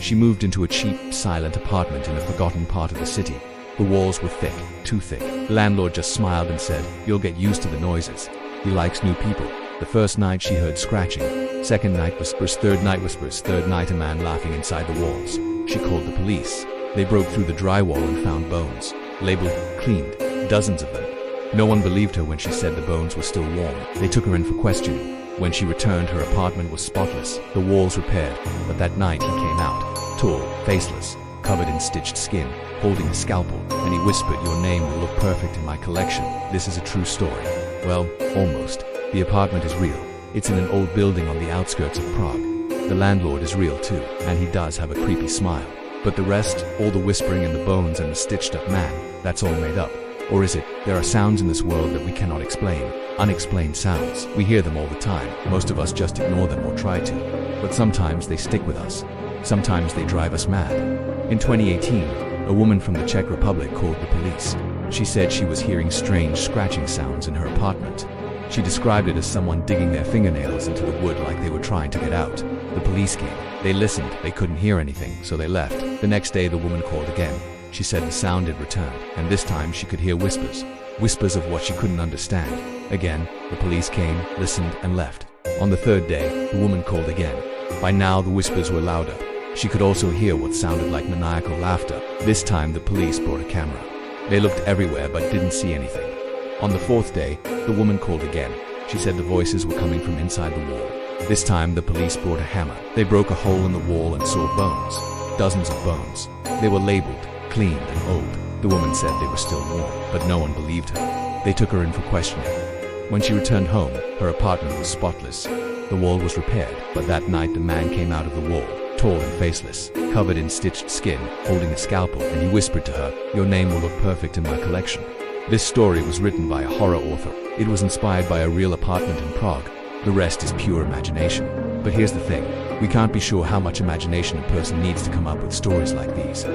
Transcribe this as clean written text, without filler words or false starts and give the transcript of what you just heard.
She moved into a cheap, silent apartment in a forgotten part of the city. The walls were thick, too thick. The landlord just smiled and said, "You'll get used to the noises. He likes new people." The first night she heard scratching. Second night whispers. Third night whispers. Third night a man laughing inside the walls. She called the police. They broke through the drywall and found bones. Labeled, cleaned, dozens of them. No one believed her when she said the bones were still warm. They took her in for questioning. When she returned, her apartment was spotless, the walls repaired. But that night he came out, tall, faceless, covered in stitched skin, holding a scalpel, and he whispered, "Your name will look perfect in my collection." This is a true story. Well, almost. The apartment is real. It's in an old building on the outskirts of Prague. The landlord is real too, and he does have a creepy smile. But the rest, all the whispering and the bones and the stitched up man, that's all made up. Or is it? There are sounds in this world that we cannot explain. Unexplained sounds. We hear them all the time. Most of us just ignore them or try to. But sometimes they stick with us. Sometimes they drive us mad. In 2018, a woman from the Czech Republic called the police. She said she was hearing strange scratching sounds in her apartment. She described it as someone digging their fingernails into the wood like they were trying to get out. The police came. They listened. They couldn't hear anything, so they left. The next day, the woman called again. She said the sound had returned, and this time she could hear whispers. Whispers of what she couldn't understand. Again, the police came, listened, and left. On the third day, the woman called again. By now, the whispers were louder. She could also hear what sounded like maniacal laughter. This time, the police brought a camera. They looked everywhere but didn't see anything. On the fourth day, the woman called again. She said the voices were coming from inside the wall. This time, the police brought a hammer. They broke a hole in the wall and saw bones. Dozens of bones. They were labeled, cleaned, and old. The woman said they were still warm, but no one believed her. They took her in for questioning. When she returned home, her apartment was spotless. The wall was repaired, but that night the man came out of the wall, tall and faceless, covered in stitched skin, holding a scalpel, and he whispered to her, "Your name will look perfect in my collection." This story was written by a horror author. It was inspired by a real apartment in Prague. The rest is pure imagination. But here's the thing, we can't be sure how much imagination a person needs to come up with stories like these.